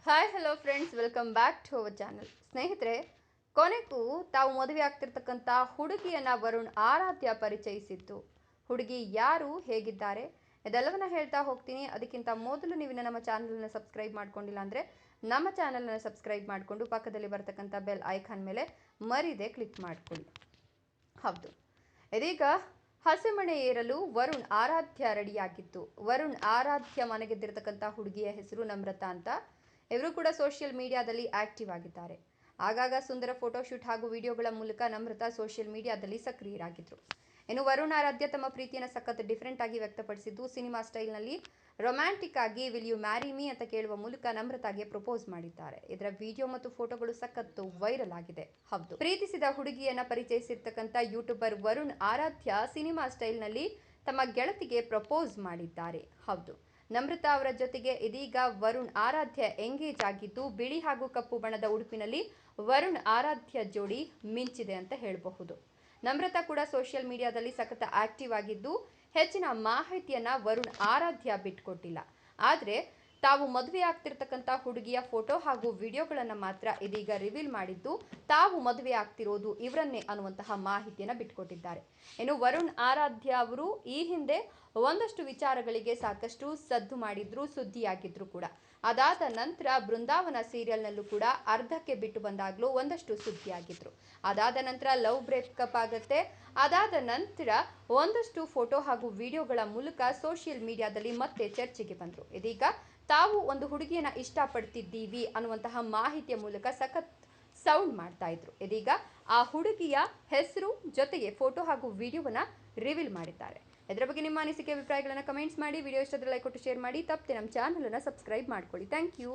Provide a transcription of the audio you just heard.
Hi hello friends, welcome back to our channel. ಸ್ನೇಹಿತರೆ, ಕೊನೆಗೂ ತಾವು ಮದುವೆ ಆಗ್ತಿರ್ತಕ್ಕಂಥ ಹುಡುಗಿಯನ್ನು ವರುಣ್ ಆರಾಧ್ಯ ಪರಿಚಯಿಸಿತ್ತು. ಹುಡುಗಿ ಯಾರು, ಹೇಗಿದ್ದಾರೆ, ಇದೆಲ್ಲವನ್ನ ಹೇಳ್ತಾ ಹೋಗ್ತೀನಿ. ಅದಕ್ಕಿಂತ ಮೊದಲು ನೀವು ನಮ್ಮ ಚಾನಲನ್ನು ಸಬ್ಸ್ಕ್ರೈಬ್ ಮಾಡ್ಕೊಂಡಿಲ್ಲ ಅಂದರೆ ನಮ್ಮ ಚಾನಲನ್ನು ಸಬ್ಸ್ಕ್ರೈಬ್ ಮಾಡಿಕೊಂಡು ಪಕ್ಕದಲ್ಲಿ ಬರ್ತಕ್ಕಂಥ ಬೆಲ್ ಐಕಾನ್ ಮೇಲೆ ಮರಿದೆ ಕ್ಲಿಕ್ ಮಾಡ್ಕೊಳ್ಳಿ. ಹೌದು, ಇದೀಗ ಹಸೆಮಣೆ ಏರಲು ವರುಣ್ ಆರಾಧ್ಯ ರೆಡಿಯಾಗಿತ್ತು. ವರುಣ್ ಆರಾಧ್ಯ ಮನೆಗೆದ್ದಿರತಕ್ಕಂಥ ಹುಡುಗಿಯ ಹೆಸರು ನಮ್ರತಾ ಅಂತ. ಇವರು ಕೂಡ ಸೋಷಿಯಲ್ ಮೀಡಿಯಾದಲ್ಲಿ ಆಕ್ಟಿವ್ ಆಗಿದ್ದಾರೆ. ಆಗಾಗ ಸುಂದರ ಫೋಟೋಶೂಟ್ ಹಾಗೂ ವಿಡಿಯೋಗಳ ಮೂಲಕ ನಮ್ರತಾ ಸೋಷಿಯಲ್ ಮೀಡಿಯಾದಲ್ಲಿ ಸಕ್ರಿಯರಾಗಿದ್ದರು. ಇನ್ನು ವರುಣ್ ಆರಾಧ್ಯ ತಮ್ಮ ಪ್ರೀತಿಯನ್ನು ಸಖತ್ ಡಿಫರೆಂಟ್ ಆಗಿ ವ್ಯಕ್ತಪಡಿಸಿದ್ದು, ಸಿನಿಮಾ ಸ್ಟೈಲ್ನಲ್ಲಿ ರೊಮ್ಯಾಂಟಿಕ್ ಆಗಿ ವಿಲ್ ಯು ಮ್ಯಾರಿ ಮೀ ಅಂತ ಕೇಳುವ ಮೂಲಕ ನಮ್ರತಾಗೆ ಪ್ರಪೋಸ್ ಮಾಡಿದ್ದಾರೆ. ಇದರ ವಿಡಿಯೋ ಮತ್ತು ಫೋಟೋಗಳು ಸಖತ್ತು ವೈರಲ್ ಆಗಿದೆ. ಹೌದು, ಪ್ರೀತಿಸಿದ ಹುಡುಗಿಯನ್ನ ಪರಿಚಯಿಸಿರ್ತಕ್ಕಂಥ ಯೂಟ್ಯೂಬರ್ ವರುಣ್ ಆರಾಧ್ಯ ಸಿನಿಮಾ ಸ್ಟೈಲ್ನಲ್ಲಿ ತಮ್ಮ ಗೆಳತಿಗೆ ಪ್ರಪೋಸ್ ಮಾಡಿದ್ದಾರೆ. ಹೌದು, ನಮ್ರತಾ ಅವರ ಜೊತೆಗೆ ಇದೀಗ ವರುಣ್ ಆರಾಧ್ಯ ಎಂಗೇಜ್ ಆಗಿದ್ದು, ಬಿಳಿ ಹಾಗೂ ಕಪ್ಪು ಬಣ್ಣದ ಉಡುಪಿನಲ್ಲಿ ವರುಣ್ ಆರಾಧ್ಯ ಜೋಡಿ ಮಿಂಚಿದೆ ಅಂತ ಹೇಳಬಹುದು. ನಮ್ರತಾ ಕೂಡ ಸೋಷಿಯಲ್ ಮೀಡಿಯಾದಲ್ಲಿ ಸಖತ್ ಆಕ್ಟಿವ್ ಆಗಿದ್ದು, ಹೆಚ್ಚಿನ ಮಾಹಿತಿಯನ್ನ ವರುಣ್ ಆರಾಧ್ಯ ಬಿಟ್ಕೊಟ್ಟಿಲ್ಲ. ಆದರೆ ತಾವು ಮದುವೆ ಆಗ್ತಿರ್ತಕ್ಕಂಥ ಹುಡುಗಿಯ ಫೋಟೋ ಹಾಗೂ ವಿಡಿಯೋಗಳನ್ನು ಮಾತ್ರ ಇದೀಗ ರಿವೀಲ್ ಮಾಡಿದ್ದು, ತಾವು ಮದುವೆ ಆಗ್ತಿರೋದು ಇವರನ್ನೇ ಅನ್ನುವಂತಹ ಮಾಹಿತಿಯನ್ನು ಬಿಟ್ಕೊಟ್ಟಿದ್ದಾರೆ. ಇನ್ನು ವರುಣ್ ಆರಾಧ್ಯ ಅವರು ಈ ಹಿಂದೆ ಒಂದಷ್ಟು ವಿಚಾರಗಳಿಗೆ ಸಾಕಷ್ಟು ಸದ್ದು ಮಾಡಿದ್ರು, ಸುದ್ದಿಯಾಗಿದ್ರು ಕೂಡ. ಅದಾದ ನಂತರ ಬೃಂದಾವನ ಸೀರಿಯಲ್ನಲ್ಲೂ ಕೂಡ ಅರ್ಧಕ್ಕೆ ಬಿಟ್ಟು ಬಂದಾಗಲೂ ಒಂದಷ್ಟು ಸುದ್ದಿಯಾಗಿದ್ರು. ಅದಾದ ನಂತರ ಲವ್ ಬ್ರೇಕಪ್ ಆಗುತ್ತೆ. ಅದಾದ ನಂತರ ಒಂದಷ್ಟು ಫೋಟೋ ಹಾಗೂ ವಿಡಿಯೋಗಳ ಮೂಲಕ ಸೋಷಿಯಲ್ ಮೀಡಿಯಾದಲ್ಲಿ ಮತ್ತೆ ಚರ್ಚೆಗೆ ಬಂದರು. ಇದೀಗ ತಾವು ಒಂದು ಹುಡುಗಿಯನ್ನ ಇಷ್ಟಪಡ್ತಿದ್ದೀವಿ ಅನ್ನುವಂತಹ ಮಾಹಿತಿಯ ಮೂಲಕ ಸಖತ್ ಸೌಂಡ್ ಮಾಡ್ತಾ ಇದ್ರು. ಇದೀಗ ಆ ಹುಡುಗಿಯ ಹೆಸರು ಜೊತೆಗೆ ಫೋಟೋ ಹಾಗೂ ವಿಡಿಯೋವನ್ನ ರಿವೀಲ್ ಮಾಡಿದ್ದಾರೆ. ಇದರ ಬಗ್ಗೆ ನಿಮ್ಮ ಅನಿಸಿಕೆ ಅಭಿಪ್ರಾಯಗಳನ್ನು ಕಮೆಂಟ್ಸ್ ಮಾಡಿ. ವಿಡಿಯೋ ಇಷ್ಟದಲ್ಲಿ ಲೈಕ್ ಕೊಟ್ಟು ಶೇರ್ ಮಾಡಿ. ತಪ್ಪದೆ ನಮ್ಮ ಚಾನಲನ್ನು ಸಬ್ಸ್ಕ್ರೈಬ್ ಮಾಡ್ಕೊಳ್ಳಿ. Thank you.